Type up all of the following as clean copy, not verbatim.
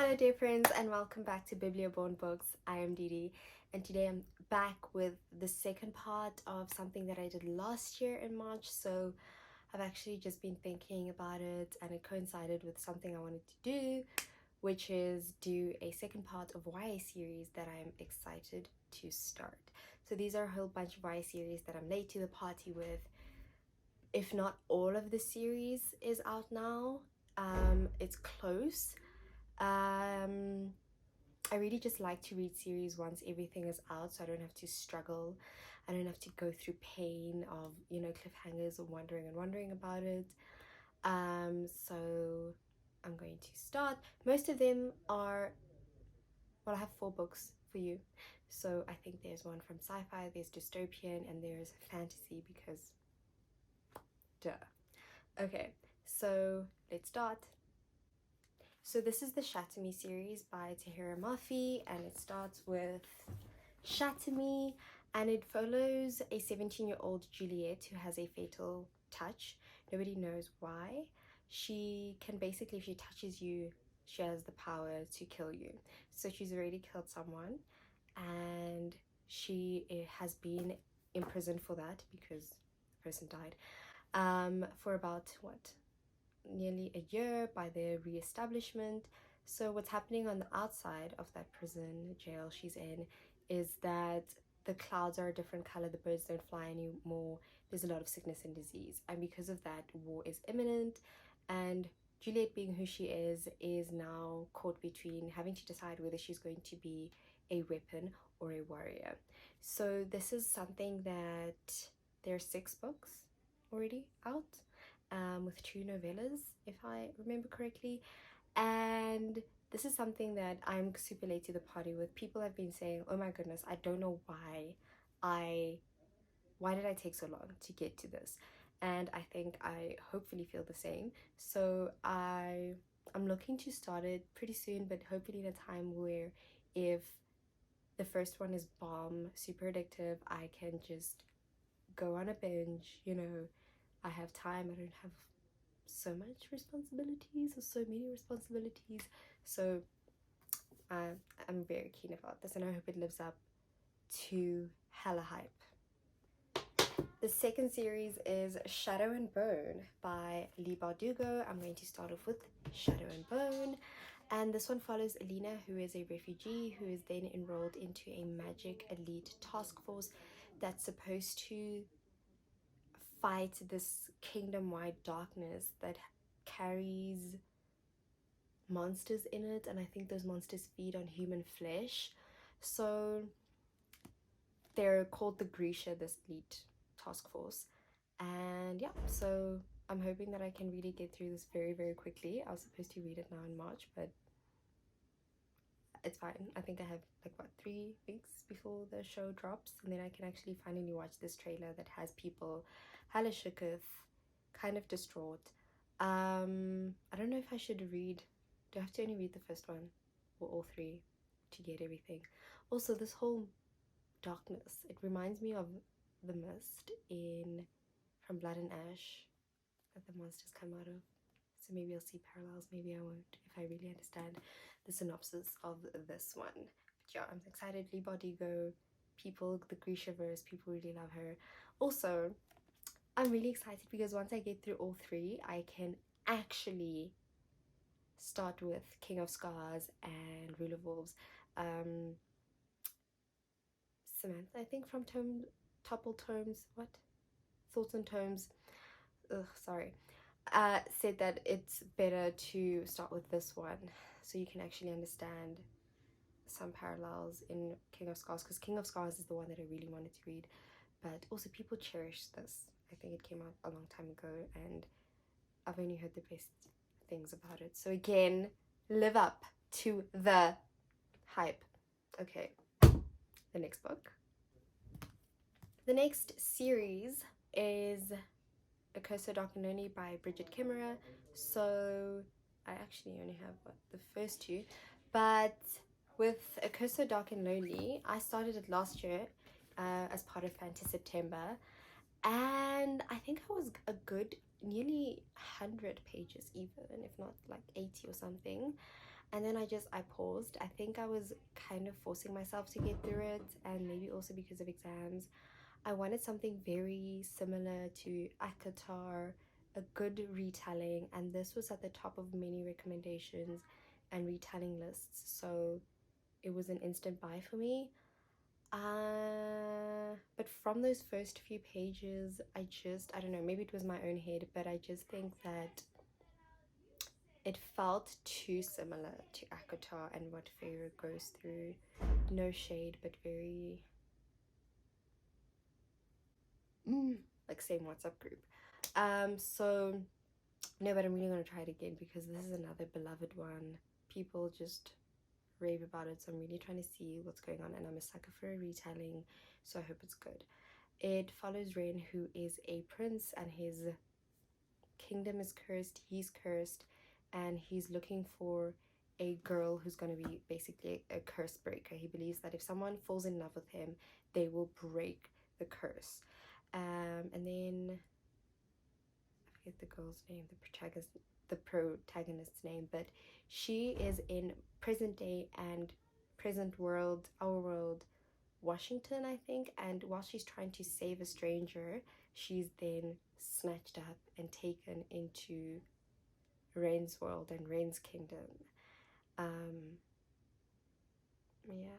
Hello dear friends and welcome back to Biblio Born Books. I am Didi and today I'm back with the second part of something that I did last year in March. So I've actually just been thinking about it and it coincided with something I wanted to do, which is do a second part of YA series that I'm excited to start. So these are a whole bunch of YA series that I'm late to the party with. If not all of the series is out now, it's close. I really just like to read series once everything is out, so I don't have to struggle. I don't have to go through pain of, cliffhangers or wondering about it. So I'm going to start. Most of them are, well, I have 4 books for you. So I think there's one from sci-fi, there's dystopian, and there's fantasy because duh. Okay, so let's start. So this is the Shatter Me series by Tahira Mafi, and it starts with Shatter Me, and it follows a 17-year-old Juliet who has a fatal touch. Nobody knows why. She can basically, if she touches you, she has the power to kill you. So she's already killed someone, and she has been imprisoned for that because the person died for about nearly a year by their re-establishment. So what's happening on the outside of that prison jail she's in is that the clouds are a different color, the birds don't fly anymore, there's a lot of sickness and disease, and because of that, war is imminent. And Juliet, being who she is now caught between having to decide whether she's going to be a weapon or a warrior. So this is something that there are 6 books already out, with 2 novellas, if I remember correctly. And this is something that I'm super late to the party with. People have been saying, oh my goodness, I don't know why did I take so long to get to this? And I think I hopefully feel the same. So I'm looking to start it pretty soon, but hopefully in a time where if the first one is bomb, super addictive, I can just go on a binge, I have time, I don't have so much responsibilities or so many responsibilities. So I'm very keen about this and I hope it lives up to hella hype. The second series is Shadow and Bone by Leigh Bardugo. I'm going to start off with Shadow and Bone, and this one follows Alina, who is a refugee who is then enrolled into a magic elite task force that's supposed to fight this kingdom-wide darkness that carries monsters in it, and I think those monsters feed on human flesh. So they're called the Grisha, this elite task force. And yeah, so I'm hoping that I can really get through this very, very quickly. I was supposed to read it now in March, but it's fine. I think I have like 3 weeks before the show drops, and then I can actually finally watch this trailer that has people hella shooketh, kind of distraught. I don't know if I should read. Do I have to only read the first one or all 3 to get everything? Also, this whole darkness, it reminds me of the mist in From Blood and Ash that the monsters come out of. So maybe I'll see parallels, maybe I won't, if I really understand the synopsis of this one. But yeah, I'm excited. Leigh Bardugo, people, the Grishaverse, people really love her. Also, I'm really excited because once I get through all 3, I can actually start with King of Scars and Rule of Wolves. Samantha, I think, from Topple Tomes, what? Thoughts and Tomes, sorry, said that it's better to start with this one so you can actually understand some parallels in King of Scars, because King of Scars is the one that I really wanted to read, but also people cherish this. I think it came out a long time ago and I've only heard the best things about it. So again, live up to the hype. Okay, the next book. The next series is A Curse So Dark and Lonely by Bridget Kemmerer. So I actually only have the first 2, but with A Curse So Dark and Lonely, I started it last year as part of Fantasy September, and I think I was a good nearly 100 pages even, if not like 80 or something. and then I paused. I think I was kind of forcing myself to get through it, and maybe also because of exams. I wanted something very similar to Akatar, a good retelling, and this was at the top of many recommendations and retelling lists, so it was an instant buy for me. But from those first few pages, I don't know, maybe it was my own head, but I just think that it felt too similar to Akatar and what Feyre goes through. No shade, but very like same WhatsApp group. So no, but I'm really gonna try it again because this is another beloved one. People just rave about it, so I'm really trying to see what's going on, and I'm a sucker for a retelling, so I hope it's good. It follows Ren, who is a prince, and his kingdom is cursed. He's cursed, and he's looking for a girl who's going to be basically a curse breaker. He believes that if someone falls in love with him, they will break the curse. And then I forget the girl's name, the protagonist's name, but she is in present day and present world, our world, Washington, I think, and while she's trying to save a stranger, she's then snatched up and taken into Ren's world and Ren's kingdom. Yeah.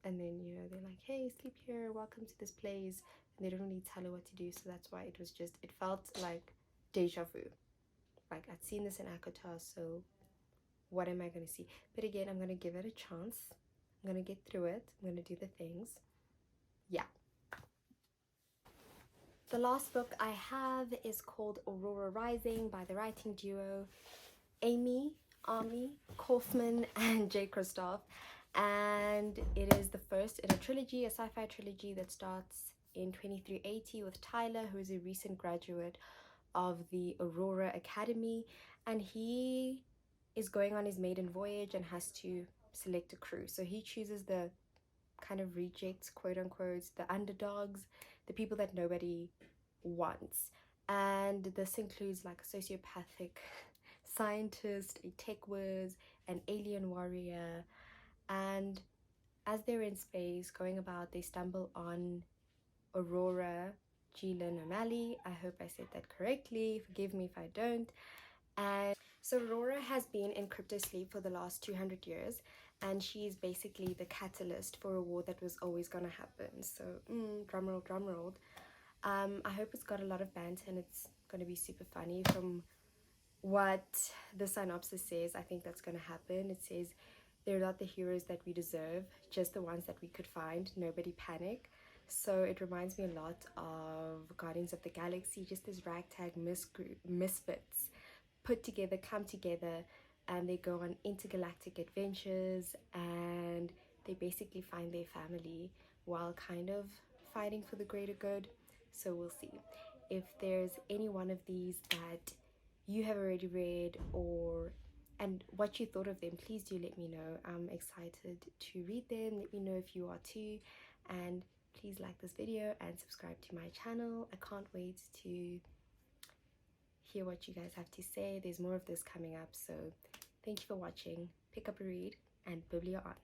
And then, you know, they're like, hey, sleep here, welcome to this place. And they don't really tell her what to do, so that's why it felt like deja vu. Like, I'd seen this in Akatar, so what am I going to see? But again, I'm going to give it a chance. I'm going to get through it. I'm going to do the things. Yeah. The last book I have is called Aurora Rising by the writing duo Amy Kaufman and Jay Kristoff, and it is the first in a trilogy, a sci-fi trilogy that starts in 2380 with Tyler, who is a recent graduate of the Aurora Academy, and he is going on his maiden voyage and has to select a crew. So he chooses the kind of rejects, quote unquote, the underdogs, the people that nobody wants. And this includes like a sociopathic scientist, a tech whiz, an alien warrior. And as they're in space going about, they stumble on Aurora Gillen O'Malley. I hope I said that correctly, forgive me if I don't. And so Aurora has been in cryptosleep for the last 200 years, and she's basically the catalyst for a war that was always going to happen. So drumroll, drumroll. I hope it's got a lot of banter and it's going to be super funny. From what the synopsis says, I think that's going to happen. It says, they're not the heroes that we deserve, just the ones that we could find. Nobody panic. So it reminds me a lot of Guardians of the Galaxy, just this ragtag misfits put together, come together, and they go on intergalactic adventures, and they basically find their family while kind of fighting for the greater good. So we'll see. If there's any one of these that you have already read and what you thought of them, please do let me know. I'm excited to read them. Let me know if you are too, and please like this video and subscribe to my channel. I can't wait to hear what you guys have to say. There's more of this coming up, so thank you for watching. Pick up a read and Biblio On.